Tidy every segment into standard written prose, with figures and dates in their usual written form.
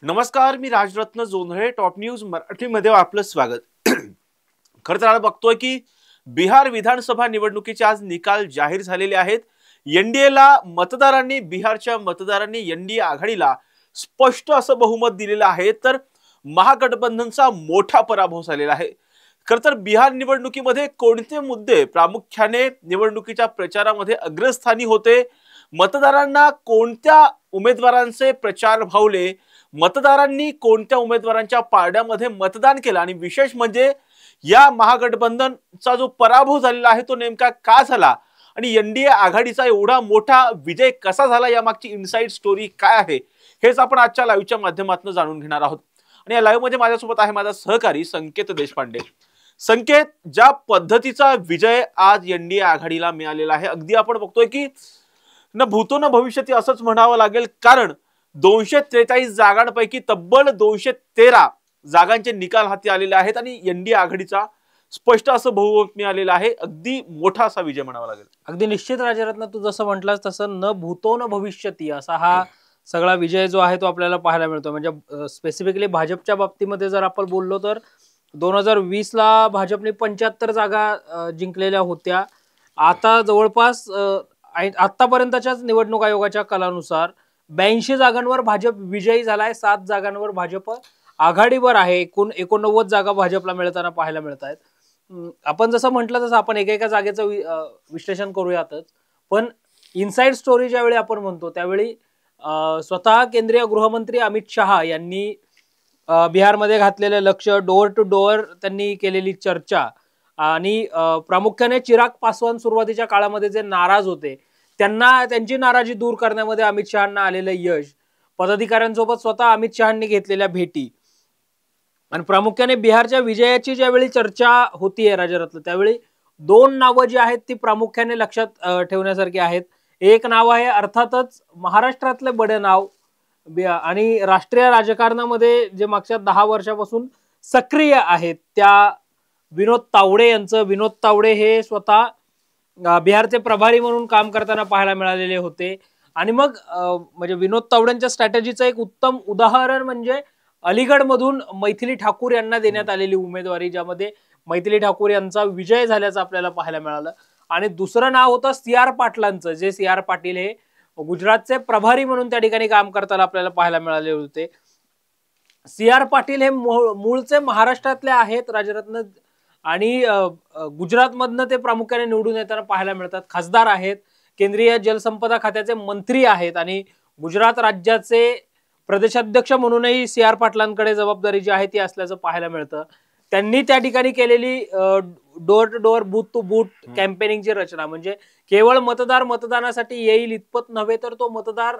नमस्कार, मी Rajratna Jondhale. Top news मराठीमध्ये आपलं स्वागत. खरं तर आपण बघतोय की बिहार विधानसभा निवडणुकीचे आज निकाल जाहीर झालेले आहेत. बिहारच्या मतदारांनी एनडीए आघाडीला स्पष्ट असं बहुमत दिलेलं आहे, तर महागठबंधनचा मोठा पराभव झालेला आहे. खरं तर बिहार निवडणुकीमध्ये कोणते मुद्दे प्रामुख्याने निवडणुकीच्या प्रचारामध्ये अग्रस्थानी होते, मतदारांना कोणत्या उमेदवारांचे प्रचार भावले, मतदारांनी कोणत्या उमेदवारांच्या पारड्यामध्ये मतदान केलं आणि विशेष म्हणजे या महागठबंधनचा जो पराभव झालेला आहे तो नेमका का झाला आणि एनडीए आघाडीचा एवढा मोठा विजय कसा झाला, यामागची इनसाइड स्टोरी काय आहे हेच आपण आजच्या लाईव्हच्या माध्यमातून जाणून घेणार आहोत. आणि या लाईव्ह मध्ये माझ्यासोबत आहे माझा सहकारी संकेत देशपांडे. संकेत, ज्या पद्धतीचा विजय आज एनडीए आघाडीला मिळालेला आहे, अगदी आपण बघतोय की न भूतो न भविष्यती असंच म्हणावं लागेल, कारण 243 जागांपैकी तब्बल 213 जागांचे निकाल हाती आलेले आहेत आणि एनडीए आघाडीचा स्पष्ट असं बहुमत मिळालेलं आहे. अगदी मोठा असा विजय म्हणावा लागेल. अगदी निश्चित राजरत्न, तू जसं म्हटलास तसं न भूतो न भविष्यती असा हा सगळा विजय जो आहे तो आपल्याला पाहायला मिळतो. म्हणजे स्पेसिफिकली भाजपच्या बाबतीमध्ये जर आपण बोललो तर 2020 ला भाजपने 75 जागा जिंकलेल्या होत्या. आता जवळपास आतापर्यंतच्याच निवडणूक आयोगाच्या कलानुसार 82 जागांवर भाजप विजयी झालाय. 7 जागांवर भाजप आघाडीवर आहे. एकूण 89 जागा भाजपला मिळताना पाहायला मिळत आहेत. आपण जसं म्हटलं तसं आपण एकेका जागेचं विश्लेषण करूयातच, पण इनसाइड स्टोरी ज्यावेळी आपण म्हणतो त्यावेळी स्वतः केंद्रीय गृहमंत्री अमित शहा यांनी बिहारमध्ये घातलेलं लक्ष, डोअर टू डोअर त्यांनी केलेली चर्चा आणि प्रामुख्याने चिराग पासवान सुरुवातीच्या काळामध्ये जे नाराज होते त्यांची नाराजी दूर करण्यामध्ये अमित शहांना आलेलं यश, पदाधिकाऱ्यांसोबत स्वतः अमित शहांनी घेतलेल्या भेटी आणि प्रामुख्याने बिहारच्या विजयाची ज्यावेळी चर्चा होतीये राजरत्न, त्यावेळी 2 नावं जी आहेत ती प्रामुख्याने लक्षात ठेवण्यासारखी आहेत. एक नाव आहे अर्थातच महाराष्ट्रातले बडे नाव आणि राष्ट्रीय राजकारणामध्ये जे मागच्या 10 वर्षापासून सक्रिय आहेत त्या विनोद तावडे यांचं. विनोद तावडे हे स्वतः बिहारचे प्रभारी म्हणून काम करताना पाहायला मिळालेले होते. आणि मग म्हणजे विनोद तावडेंच्या स्ट्रॅटेजीचं एक उत्तम उदाहरण म्हणजे अलीगडमधून मैथिली ठाकूर यांना देण्यात आलेली उमेदवारी, ज्यामध्ये मैथिली ठाकूर यांचा विजय झाल्याचं आपल्याला पाहायला मिळालं. आणि दुसरं नाव होतं CR पाटलांचं, जे CR पाटील हे गुजरातचे प्रभारी म्हणून त्या ठिकाणी काम करताना आपल्याला पाहायला मिळाले होते. CR पाटील हे मूळचे महाराष्ट्रातले आहेत राजरत्न आणि गुजरातमधनं ते प्रामुख्याने निवडून येताना पाहायला मिळतात. खासदार आहेत, केंद्रीय जलसंपदा खात्याचे मंत्री आहेत आणि गुजरात राज्याचे प्रदेशाध्यक्ष म्हणूनही CR पाटलांकडे जबाबदारी जी आहे ती असल्याचं पाहायला मिळतं. त्यांनी त्या ठिकाणी केलेली door to door, booth to booth कॅम्पेनिंगची रचना, म्हणजे केवळ मतदार मतदानासाठी येईल इतपत नव्हे, तर तो मतदार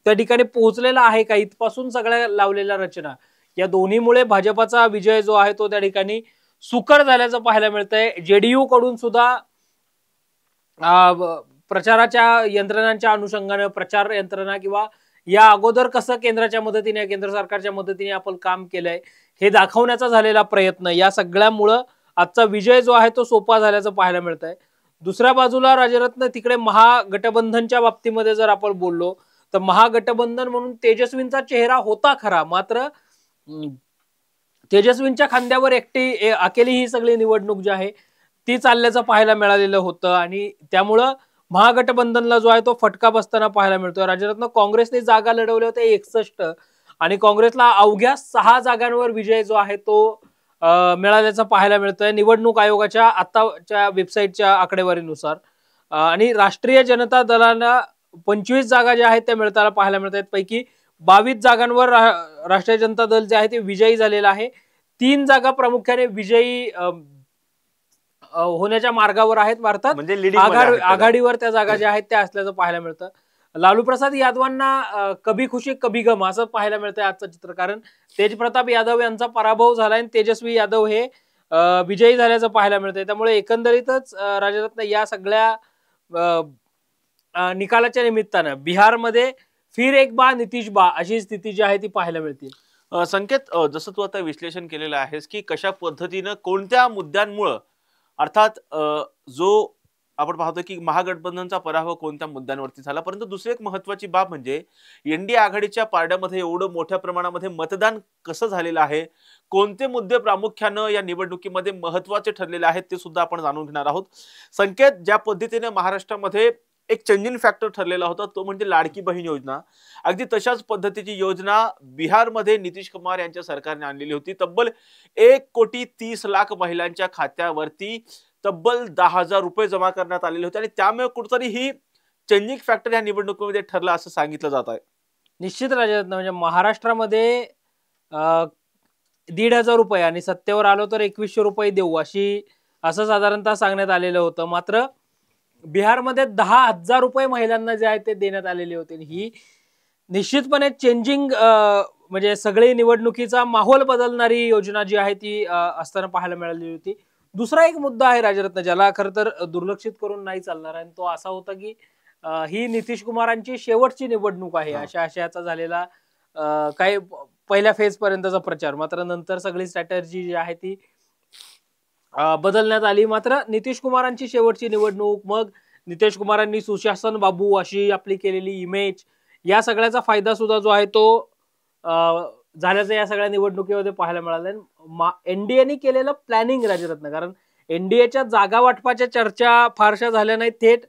त्या ठिकाणी पोहोचलेला आहे का इथपासून सगळ्या लावलेल्या रचना, या दोन्हीमुळे भाजपाचा विजय जो आहे तो त्या ठिकाणी सुकर झाल्याचं पाहायला मिळतंय. JDU कडून सुद्धा प्रचाराच्या यंत्रणांच्या अनुषंगाने, प्रचार यंत्रणा किंवा या अगोदर कसं केंद्राच्या मदतीने, केंद्र सरकारच्या मदतीने आपण काम केलंय हे दाखवण्याचा झालेला प्रयत्न, या सगळ्यामुळं आजचा विजय जो आहे तो सोपा झाल्याचं पाहायला मिळतंय. दुसऱ्या बाजूला राजरत्न, तिकडे महागठबंधनच्या बाबतीमध्ये जर आपण बोललो तर महागठबंधन म्हणून तेजस्वींचा चेहरा होता खरा, मात्र तेजस्वींच्या खांद्यावर अकेली ही सगळी निवडणूक जी आहे ती चालल्याचं पाहायला मिळालेलं होतं आणि त्यामुळं महागठबंधनला जो आहे तो फटका बसताना पाहायला मिळतोय. राजरत्न, काँग्रेसने जागा लढवल्या होत्या 61 आणि काँग्रेसला अवघ्या 6 जागांवर विजय जो आहे तो मिळाल्याचं पाहायला मिळतोय निवडणूक आयोगाच्या आताच्या वेबसाईटच्या आकडेवारीनुसार. आणि राष्ट्रीय जनता दलाला 25 जागा ज्या आहेत त्या मिळताना पाहायला मिळत आहेत. पैकी 22 जागांवर राष्ट्रीय जनता दल जे आहे ते विजयी झालेलं आहे. 3 जागा प्रामुख्याने विजयी होण्याच्या मार्गावर आहेत. भारतात म्हणजे आघाडीवर त्या जागा ज्या आहेत त्या असल्याचं पाहायला मिळतं. लालू प्रसाद यादवांना कभी खुशी कभी गम असं पाहायला मिळतंय आजचं चित्र, कारण तेजप्रताप यादव यांचा पराभव झालाय आणि तेजस्वी यादव हे विजयी झाल्याचं पाहायला मिळतंय. त्यामुळे एकंदरीतच राजरत्न, या सगळ्या निकालाच्या निमित्तानं बिहारमध्ये फिर एक बा नितीश बा अशी स्थिती जी आहे ती पाहायला मिळते. संकेत, जसं तू आता विश्लेषण केलेलं आहेस की कशा पद्धतीनं कोणत्या मुद्द्यांमुळे, अर्थात जो आपण पाहतो की महागठबंधनचा पराभव कोणत्या मुद्द्यांवरती झाला. परंतु दुसरी एक महत्वाची बाब म्हणजे एनडीए आघाडीच्या पारड्यामध्ये एवढं मोठ्या प्रमाणामध्ये मतदान कसं झालेलं आहे, कोणते मुद्दे प्रामुख्यानं या निवडणुकीमध्ये महत्वाचे ठरलेले आहेत ते सुद्धा आपण जाणून घेणार आहोत. संकेत, ज्या पद्धतीने महाराष्ट्रामध्ये एक चेंजिंग फॅक्टर ठरलेला होता तो म्हणजे लाडकी बहीण योजना. अगदी तशाच पद्धतीची योजना बिहारमध्ये नितीश कुमार यांच्या सरकारने आणलेली होती. तब्बल 1,30,00,000 महिलांच्या खात्यावरती तब्बल 10,000 रुपये जमा करण्यात आलेले होते आणि त्यामुळे कुठेतरी ही चेंजिंग फॅक्टर या निवडणुकीमध्ये ठरला असं सांगितलं जात आहे. निश्चित राजरत्न, म्हणजे महाराष्ट्रामध्ये 1,500 रुपये आणि सत्तेवर आलो तर 2,100 रुपये देऊ असं साधारणतः सांगण्यात आलेलं होतं. मात्र बिहारमध्ये 10,000 रुपये महिलांना जे आहे ते देण्यात आलेले होते. ही निश्चितपणे चेंजिंग म्हणजे सगळी निवडणुकीचा माहोल बदलणारी योजना जी आहे ती असताना पाहायला मिळालेली होती. दुसरा एक मुद्दा आहे राजरत्न, ज्याला खरं तर दुर्लक्षित करून नाही चालणार, आणि तो असा होता की ही नितीश कुमारांची शेवटची निवडणूक आहे अशा आशयाचा झालेला काही पहिल्या फेज पर्यंतचा प्रचार. मात्र नंतर सगळी स्ट्रॅटर्जी जी आहे ती बदलण्यात आली. मात्र नितीश कुमारांची शेवटची निवडणूक, मग नितीश कुमारांनी सुशासन बाबू अशी आपली केलेली इमेज, या सगळ्याचा फायदा सुद्धा जो आहे तो झाल्याचं या सगळ्या निवडणुकीमध्ये पाहायला मिळालं. एनडीएने केलेलं प्लॅनिंग राजरत्न, कारण एनडीएच्या जागा वाटपाच्या चर्चा फारशा झाल्या नाही, थेट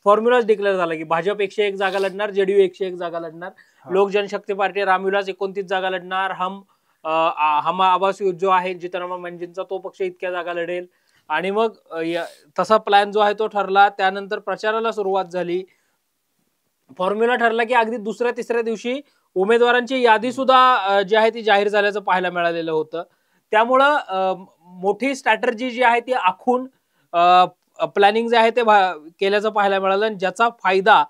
फॉर्म्युलाच डिक्लेअर झाला की भाजप 101 जागा लढणार, जेडीयू 101 जागा लढणार, लोक जनशक्ती पार्टी रामविलास 29 जागा लढणार, हम आवास जो आहे जितराम मांझींचा तो पक्ष इतक्या जागा लढेल. आणि मग तसा प्लॅन जो आहे तो ठरला. त्यानंतर प्रचाराला सुरुवात झाली. फॉर्म्युला ठरला की अगदी दुसऱ्या तिसऱ्या दिवशी उमेदवारांची यादी सुद्धा जी आहे ती जाहीर झाल्याचं पाहायला मिळालेलं होतं. त्यामुळं मोठी स्ट्रॅटर्जी जी आहे ती आखून प्लॅनिंग जे आहे ते केल्याचं पाहायला मिळालं, आणि ज्याचा फायदा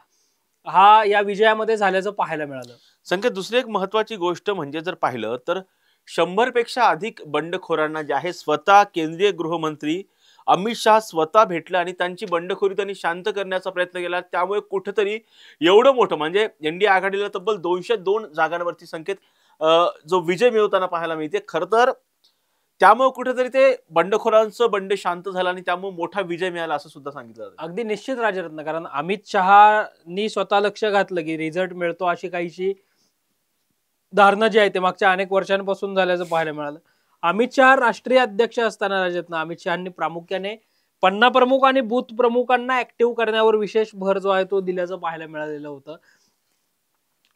हा या विजयामध्ये झाल्याचं पाहायला मिळालं. संकेत, दुसरी एक महत्वाची गोष्ट म्हणजे जर पाहिलं तर 100 पेक्षा अधिक बंडखोरांना जे आहे स्वतः केंद्रीय गृहमंत्री अमित शहा स्वतः भेटले आणि त्यांची बंडखोरी त्यांनी शांत करण्याचा प्रयत्न केला. त्यामुळे कुठेतरी एवढं मोठं म्हणजे एनडीए आघाडीला तब्बल 202 जागांवरती संकेत जो विजय मिळवताना पाहायला मिळते. खरं तर त्यामुळे कुठेतरी ते बंडखोरांचं बंड शांत झालं आणि त्यामुळे मोठा विजय मिळाला असं सुद्धा सांगितलं जातं. अगदी निश्चित राजरत्न, कारण अमित शहानी स्वतः लक्ष घातलं की रिझल्ट मिळतो अशी काहीशी धारणा जी आहे ते मागच्या अनेक वर्षांपासून झाल्याचं पाहायला मिळालं. अमित शहा राष्ट्रीय अध्यक्ष असताना राजरत्न अमित शहानी प्रामुख्याने पन्ना प्रमुख आणि बूथ प्रमुखांना ऍक्टिव्ह करण्यावर विशेष भर जो आहे तो दिल्याचं पाहायला मिळालेलं होतं.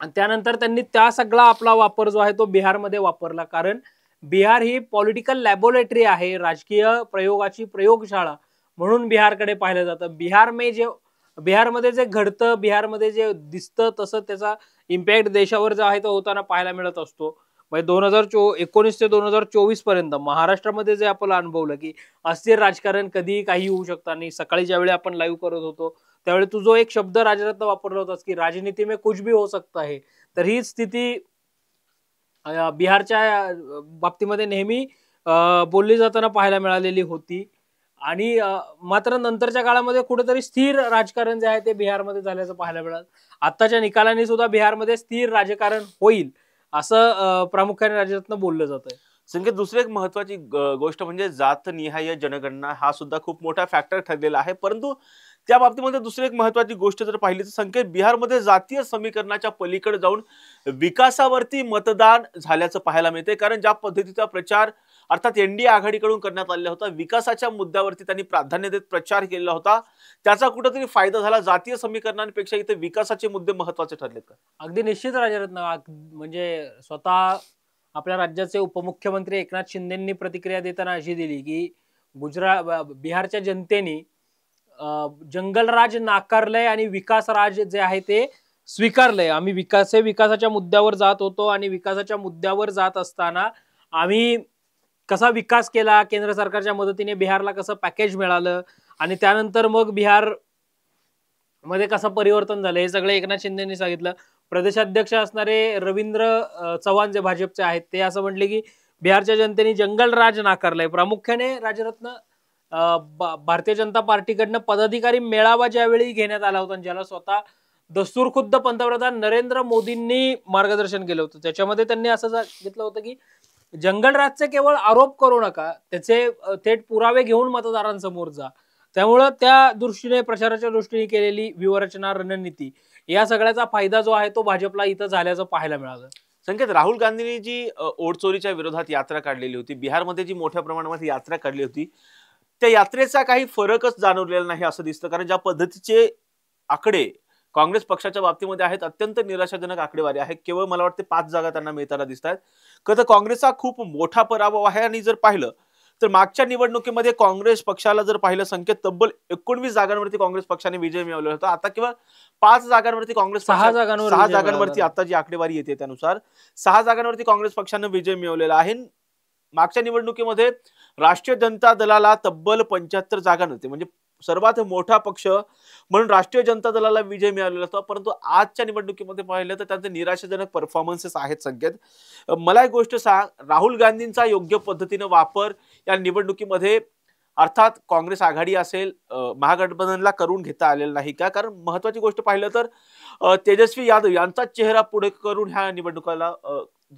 आणि त्यानंतर त्यांनी त्या सगळा आपला वापर जो आहे तो बिहारमध्ये वापरला, कारण बिहार ही पॉलिटिकल लॅबोरेटरी आहे, राजकीय प्रयोगाची प्रयोगशाळा म्हणून बिहारकडे पाहिलं जातं. बिहारमध्ये जे घडतं, बिहारमध्ये जे दिसतं, तसं त्याचा इम्पॅक्ट देशावर जो आहे तो होताना पाहायला मिळत असतो. म्हणजे 2019 ते 2024 पर्यंत महाराष्ट्रामध्ये जे आपण अनुभवलं की अस्थिर राजकारण कधी काही होऊ शकतं. आणि सकाळी ज्यावेळी आपण लाईव्ह करत होतो त्यावेळी तू जो एक शब्द राजरत्न वापरला होतास की राजनीती में कुछ भी हो सकता है, तर ही स्थिती बिहारच्या बाबतीमध्ये नेहमी बोलली जाताना पाहायला मिळालेली होती. आणि मात्र नंतरच्या काळामध्ये कुठेतरी स्थिर राजकारण जे आहे ते बिहारमध्ये झाल्याचं पाहायला मिळालं. आताच्या निकालांनी सुद्धा बिहारमध्ये स्थिर राजकारण होईल असं प्रामुख्याने राजरत्न बोललं जातंय. संकेत, दुसरी एक महत्वाची गोष्ट म्हणजे जातनिहाय जनगणना हा सुद्धा खूप मोठा फॅक्टर ठरलेला आहे. परंतु त्या बाबतीमध्ये दुसरी एक महत्वाची गोष्ट जर पाहिली तर संकेत, बिहारमध्ये जातीय समीकरणाच्या पलीकडे जाऊन विकासावरती मतदान झाल्याचं पाहायला मिळते. कारण ज्या पद्धतीचा प्रचार अर्थात एनडीए आघाडीकडून करण्यात आलेला होता, विकासाच्या मुद्द्यावरती त्यांनी प्राधान्य देत प्रचार केलेला होता, त्याचा कुठेतरी फायदा झाला. जातीय समीकरणांपेक्षा इथे विकासाचे मुद्दे महत्वाचे ठरलेत का? अगदी निश्चित राजरत्न, म्हणजे स्वतः आपल्या राज्याचे उपमुख्यमंत्री एकनाथ शिंदेंनी प्रतिक्रिया देताना अशी दिली की बिहारच्या जनतेने जंगलराज नाकारलंय आणि विकासराज जे आहे ते स्वीकारलंय. आम्ही विकासाच्या मुद्द्यावर जात होतो आणि विकासाच्या मुद्द्यावर जात असताना आम्ही कसा विकास केला, केंद्र सरकारच्या मदतीने बिहारला कसं पॅकेज मिळालं आणि त्यानंतर मग बिहार मध्ये कसं परिवर्तन झालं, हे सगळं एकनाथ शिंदेंनी सांगितलं. प्रदेशाध्यक्ष असणारे रवींद्र चव्हाण जे भाजपचे आहेत ते असं म्हटले की बिहारच्या जनतेने जंगलराज नाकारलंय. प्रामुख्याने राजरत्न भारतीय जनता पार्टीकडनं पदाधिकारी मेळावा ज्यावेळी घेण्यात आला होता, ज्याला स्वतः दस्तूर खुद्द पंतप्रधान नरेंद्र मोदींनी मार्गदर्शन केलं होतं, त्याच्यामध्ये त्यांनी असं सांगितलं होतं की जंगलराजचे केवळ आरोप करू नका, त्याचे थेट पुरावे घेऊन मतदारांसमोर जा. त्यामुळं त्या दृष्टीने प्रचाराच्या दृष्टीने केलेली व्यूहरचना रणनीती या सगळ्याचा फायदा जो आहे तो भाजपला इथं झाल्याचं पाहायला मिळालं. संकेत, राहुल गांधींनी जी ओटचोरीच्या विरोधात यात्रा काढलेली होती, बिहारमध्ये जी मोठ्या प्रमाणामध्ये यात्रा काढली होती, त्या यात्रेचा काही फरकच जाणवलेला नाही असं दिसतं. कारण ज्या पद्धतीचे आकडे काँग्रेस पक्षाच्या बाबतीमध्ये आहेत, अत्यंत निराशाजनक आकडेवारी आहे. केवळ मला वाटते 5 जागा त्यांना मिळताना दिसत आहेत. तर काँग्रेसचा खूप मोठा पराभव आहे. आणि जर पाहिलं तर मागच्या निवडणुकीमध्ये काँग्रेस पक्षाला जर पाहिलं, संकेत, तब्बल 19 जागांवरती काँग्रेस पक्षाने विजय मिळवला होता. आता केवळ 5 जागांवरती काँग्रेस 6 जागांवर 6 विजय जागांवरती मिळाला. आता जी आकडेवारी येते त्यानुसार 6 जागांवरती काँग्रेस पक्षाने विजय मिळवलेला आहे. मागच्या निवडणुकीमध्ये राष्ट्रीय जनता दलाला तब्बल 75 जागा नव्हते, म्हणजे सर्वात मोठा पक्ष म्हणून राष्ट्रीय जनता दलाला विजय मिळालेला होता. परंतु आजच्या निवडणुकीमध्ये पाहिलं तर त्यांचे निराशाजनक परफॉर्मन्सेस आहेत. संकेत, मला एक गोष्ट सांग, राहुल गांधींचा योग्य पद्धतीने वापर या निवडणुकीमध्ये अर्थात काँग्रेस आघाडी असेल, महागठबंधनला करून घेता आलेलं नाही का? कारण महत्वाची गोष्ट पाहिलं तर तेजस्वी यादव यांचा चेहरा पुढे करून ह्या निवडणुकाला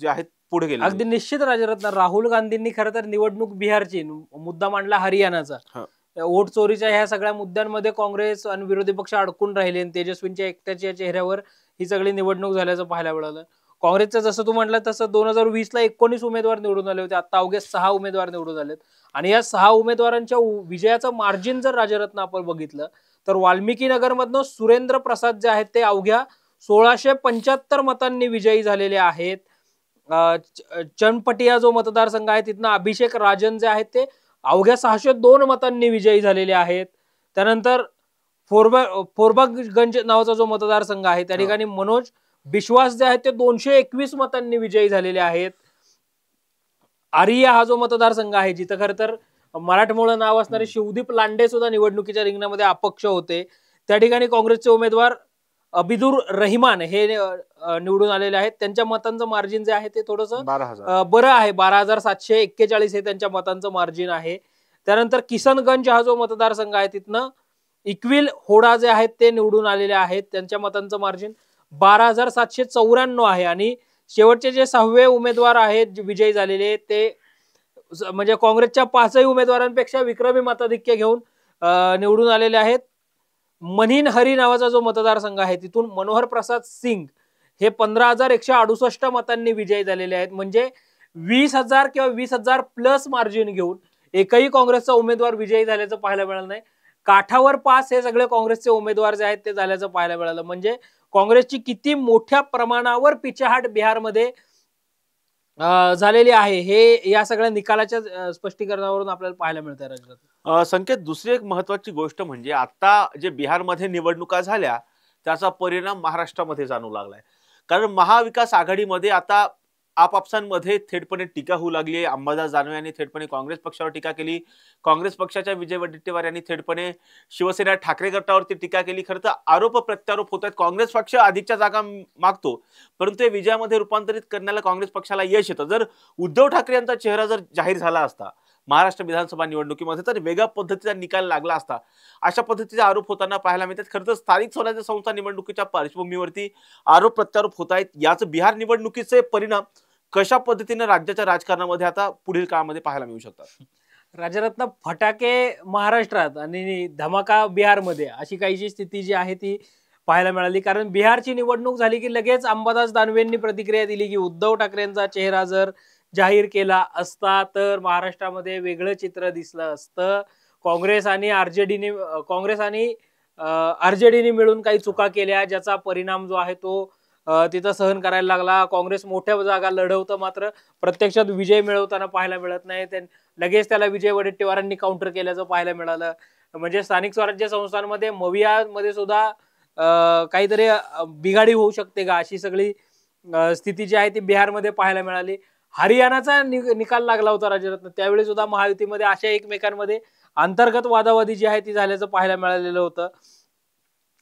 जे आहेत पुढे गेले. अगदी निश्चित राजरत्न, राहुल गांधींनी खरं तर निवडणूक बिहारची मुद्दा मांडला हरियाणाचा. वोट चोरीच्या ह्या सगळ्या मुद्द्यांमध्ये काँग्रेस आणि विरोधी पक्ष अडकून राहिले आणि तेजस्वींच्या एकट्याच्या चेहऱ्यावर ही सगळी निवडणूक झाल्याचं पाहायला मिळालं. काँग्रेसचं जसं तू म्हटलं तसं 2020ला 19 उमेदवार निवडून आले होते, आता अवघे 6 उमेदवार निवडून आलेत. आणि या 6 उमेदवारांच्या विजयाचं मार्जिन जर राजरत्न आपण बघितलं तर वाल्मिकी नगरमधनं सुरेंद्र प्रसाद जे आहेत ते अवघ्या 1675 मतांनी विजयी झालेले आहेत. चनपटिया जो मतदारसंघ आहे तिथनं अभिषेक राजन जे आहेत ते अवघ्या 602 मतांनी विजयी झालेले आहेत. त्यानंतर फोरबागगंज नावाचा जो मतदारसंघ आहे त्या ठिकाणी मनोज विश्वास जे आहेत ते 221 मतांनी विजयी झालेले आहेत. आरिया हा जो मतदारसंघ आहे जिथं खरं तर मराठमोळं नाव असणारे शिवदीप लांडे सुद्धा निवडणुकीच्या रिंगणामध्ये अपक्ष होते, त्या ठिकाणी काँग्रेसचे उमेदवार अबिदुर रहिमान हे निवडून आलेले आहेत. त्यांच्या मतांचं मार्जिन जे आहे ते थोडंसं बरं आहे, 12,741 हे त्यांच्या मतांचं मार्जिन आहे. त्यानंतर किशनगंज हा जो मतदारसंघ आहे तिथनं इक्विल होडा जे आहेत ते निवडून आलेले आहेत, त्यांच्या मतांचं मार्जिन 12,794 आहे. आणि शेवटचे जे 6वे उमेदवार आहेत विजयी झालेले ते म्हणजे काँग्रेसच्या 5ही उमेदवारांपेक्षा विक्रमी मताधिक्य घेऊन निवडून आलेले आहेत. मनीन हरी नावाचा जो मतदारसंघ आहे तिथून मनोहर प्रसाद सिंग हे 15,168 मतांनी विजयी झालेले आहेत. म्हणजे 20,000 किंवा 20,000 प्लस मार्जिन घेऊन एकही काँग्रेसचा उमेदवार विजयी झाल्याचं पाहायला मिळालं नाही. काठावर पास हे सगळे काँग्रेसचे उमेदवार जे आहेत ते झाल्याचं पाहायला मिळालं. म्हणजे काँग्रेसची किती मोठ्या प्रमाणावर पिछाहाट बिहारमध्ये झालेली आहे हे या सगळ्या निकालाच्या स्पष्टीकरणावरून आपल्याला पाहायला मिळतं. राजनाथ संकेत, दुसरी एक महत्वाची गोष्ट म्हणजे आता जे बिहारमध्ये निवडणुका झाल्या त्याचा परिणाम महाराष्ट्रामध्ये जाणू लागलाय. कारण महाविकास आघाडीमध्ये आता आपापसांमध्ये थेटपणे टीका होऊ लागली आहे. अंबादास दानवे यांनी थेटपणे काँग्रेस पक्षावर टीका केली, काँग्रेस पक्षाच्या विजय वडेट्टीवार यांनी थेटपणे शिवसेना ठाकरे गटावरती टीका केली. खरं तर आरोप प्रत्यारोप होत आहेत. काँग्रेस पक्ष अधिकच्या जागा मागतो, परंतु हे विजयामध्ये रूपांतरित करण्याला काँग्रेस पक्षाला यश येतं. जर उद्धव ठाकरे यांचा चेहरा जर जाहीर झाला असता महाराष्ट्र विधानसभा निवडणुकीमध्ये तर वेगळ्या पद्धतीचा निकाल लागला असता. अशा पद्धतीचे आरोप होताना पाहायला मिळतात. खरं तर स्थानिक स्वराज्य संस्था निवडणुकीच्या पार्श्वभूमीवरती आरोप प्रत्यारोप होत आहेत. याच बिहार निवडणुकीचे परिणाम कशा पद्धतीने राज्याच्या राजकारणामध्ये आता पुढील काळामध्ये पाहायला मिळू शकतात? राजरत्न, फटाके महाराष्ट्रात आणि धमाका बिहारमध्ये अशी काहीशी स्थिती जी आहे ती पाहायला मिळाली. कारण बिहारची निवडणूक झाली की लगेच अंबादास दानवेंनी प्रतिक्रिया दिली की उद्धव ठाकरेंचा चेहरा जर जाहीर केला असता तर महाराष्ट्रामध्ये वेगळं चित्र दिसलं असतं. काँग्रेस आणि आरजेडीने मिळून काही चुका केल्या ज्याचा परिणाम जो आहे तो तिथं सहन करायला लागला. काँग्रेस मोठ्या जागा लढवतं मात्र प्रत्यक्षात विजय मिळवताना पाहायला मिळत नाही. लगेच त्याला विजय वडेट्टीवारांनी काउंटर केल्याचं पाहायला मिळालं. म्हणजे स्थानिक स्वराज्य संस्थांमध्ये मवियामध्ये सुद्धा काहीतरी बिघाडी होऊ शकते का अशी सगळी स्थिती जी आहे ती बिहारमध्ये पाहायला मिळाली. हरियाणाचा निकाल लागला होता राजरत्न, त्यावेळी सुद्धा महायुतीमध्ये अशा एकमेकांमध्ये अंतर्गत वादावादी जी आहे ती झाल्याचं पाहायला मिळालेलं होतं.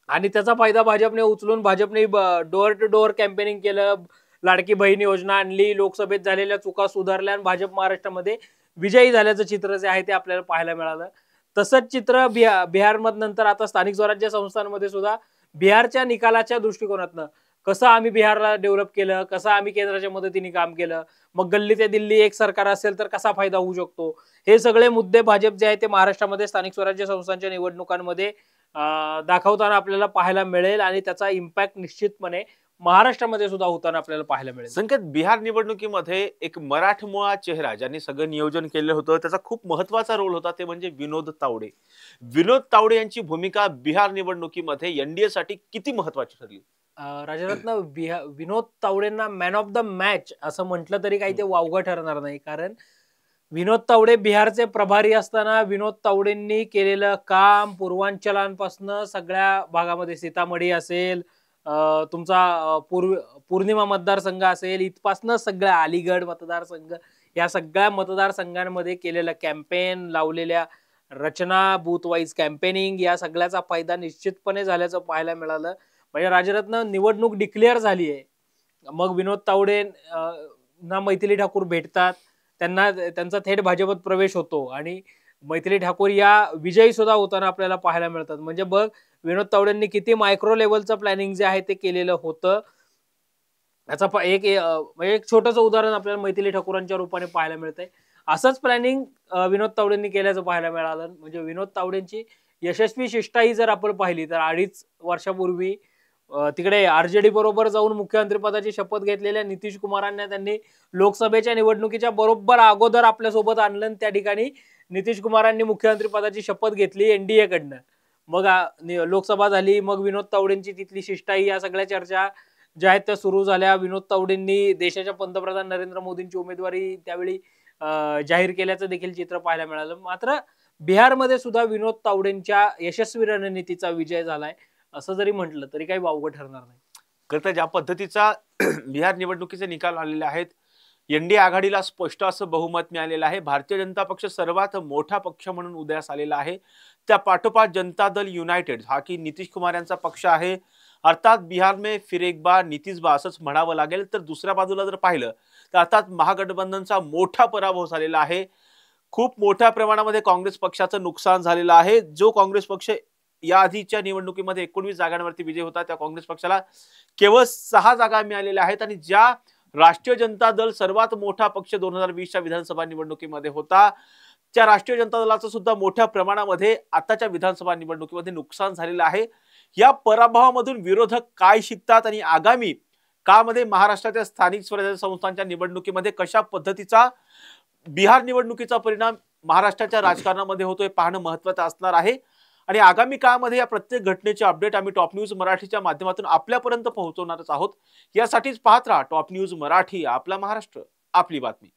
आणि त्याचा फायदा भाजपने उचलून भाजपने डोअर टू डोअर कॅम्पेनिंग केलं, लाडकी बहीण योजना आणली, लोकसभेत झालेल्या चुका सुधारल्या आणि भाजप महाराष्ट्रामध्ये विजयी झाल्याचं चित्र जे आहे ते आपल्याला पाहायला मिळालं. तसंच चित्र बिहारमध्ये नंतर आता स्थानिक स्वराज्य संस्थांमध्ये सुद्धा बिहारच्या निकालाच्या दृष्टिकोनातनं कसं आम्ही बिहारला डेव्हलप केलं, कसं आम्ही केंद्राच्या मदतीने काम केलं, मग गल्ली ते दिल्ली एक सरकार असेल तर कसा फायदा होऊ शकतो, हे सगळे मुद्दे भाजप जे आहे ते महाराष्ट्रामध्ये स्थानिक स्वराज्य संस्थांच्या निवडणुकांमध्ये दाखवताना आपल्याला पाहायला मिळेल आणि त्याचा इम्पॅक्ट निश्चितपणे महाराष्ट्रामध्ये सुद्धा होताना आपल्याला पाहायला मिळेल. संकेत, बिहार निवडणुकीमध्ये एक मराठमोळा चेहरा ज्यांनी सगळं नियोजन केलं होतं, त्याचा खूप महत्वाचा रोल होता, ते म्हणजे विनोद तावडे. विनोद तावडे यांची भूमिका बिहार निवडणुकीमध्ये एनडीए साठी किती महत्वाची ठरली? राजरत्न विनोद तावडेंना मॅन ऑफ द मॅच असं म्हटलं तरी काही ते वावगं ठरणार नाही. कारण विनोद तावडे बिहारचे प्रभारी असताना विनोद तावडेंनी केलेलं काम पूर्वांचलांपासून सगळ्या भागामध्ये, सीतामढी असेल, तुमचा पूर्णिमा मतदारसंघ असेल, इथपासनं सगळ्या अलीगड मतदारसंघ, या सगळ्या मतदारसंघांमध्ये केलेलं कॅम्पेन, लावलेल्या रचना, बूथ वाईज कॅम्पेनिंग, या सगळ्याचा फायदा निश्चितपणे झाल्याचं पाहायला मिळालं. म्हणजे राजरत्न, निवडणूक डिक्लेअर झाली आहे, मग विनोद तावडे ना मैथिली ठाकूर भेटतात, त्यांचा थेट भाजपत प्रवेश होतो आणि मैथिली ठाकूर या विजयी सुद्धा होताना आपल्याला पाहायला मिळतात. म्हणजे बघ, विनोद तावडेंनी किती मायक्रो लेवलचं प्लॅनिंग जे आहे ते केलेलं होतं. याचा म्हणजे एक छोटंसं उदाहरण आपल्याला मैथिली ठाकूरांच्या रूपाने पाहायला मिळतंय. असंच प्लॅनिंग विनोद तावडेंनी केल्याचं पाहायला मिळालं. म्हणजे विनोद तावडेंची यशस्वी शिष्टाई जर आपण पाहिली तर 2.5 वर्षापूर्वी तिकडे आरजेडी बरोबर जाऊन मुख्यमंत्रीपदाची शपथ घेतलेल्या नितीश कुमारांना त्यांनी लोकसभेच्या निवडणुकीच्या बरोबर अगोदर आपल्यासोबत आणलं. त्या ठिकाणी नितीश कुमारांनी मुख्यमंत्रीपदाची शपथ घेतली एनडीए कडनं. मग लोकसभा झाली, मग विनोद तावडेंची तिथली शिष्टाई, या सगळ्या चर्चा ज्या आहेत त्या सुरू झाल्या. विनोद तावडेंनी देशाच्या पंतप्रधान नरेंद्र मोदींची उमेदवारी त्यावेळी जाहीर केल्याचं देखील चित्र पाहायला मिळालं. मात्र बिहारमध्ये सुद्धा विनोद तावडेंच्या यशस्वी रणनीतीचा विजय झालाय असं जरी म्हटलं तरी काही वावगं ठरणार नाही. खरं तर ज्या पद्धतीचा बिहार निवडणुकीचे निकाल आलेले आहेत, एनडीए आघाडीला स्पष्ट असं बहुमत मिळालेलं आहे. भारतीय जनता पक्ष सर्वात मोठा पक्ष म्हणून उदयास आलेला आहे. त्या पाठोपाठ जनता दल युनायटेड हा की नितीश कुमार यांचा पक्ष आहे. अर्थात बिहार में फिर एक बार नितीश बा असंच म्हणावं लागेल. तर दुसऱ्या बाजूला जर पाहिलं तर अर्थात महागठबंधनचा मोठा पराभव झालेला आहे. खूप मोठ्या प्रमाणामध्ये काँग्रेस पक्षाचं नुकसान झालेलं आहे. जो काँग्रेस पक्ष या आधीच्या निवडणुकीमध्ये 19 जागांवरती विजय होता, त्या काँग्रेस पक्षाला केवळ 6 जागा मिळालेल्या आहेत. आणि ज्या राष्ट्रीय जनता दल सर्वात मोठा पक्ष 2020च्या विधानसभा निवडणुकीमध्ये होता, त्या राष्ट्रीय जनता दलाचं सुद्धा मोठ्या प्रमाणामध्ये आताच्या विधानसभा निवडणुकीमध्ये नुकसान झालेलं आहे. या पराभवामधून विरोधक काय शिकतात आणि आगामी काळामध्ये महाराष्ट्राच्या स्थानिक स्वराज्य संस्थांच्या निवडणुकीमध्ये कशा पद्धतीचा बिहार निवडणुकीचा परिणाम महाराष्ट्राच्या राजकारणामध्ये होतोय पाहणं महत्त्वाचं असणार आहे. आणि आगामी काळामध्ये या प्रत्येक घटनेचे अपडेट आम्ही टॉप न्यूज मराठीच्या माध्यमातून आपल्यापर्यंत पोहोचवणारच आहोत. यासाठीच पाहत राहा टॉप न्यूज मराठी, आपला महाराष्ट्र, आपली बातमी.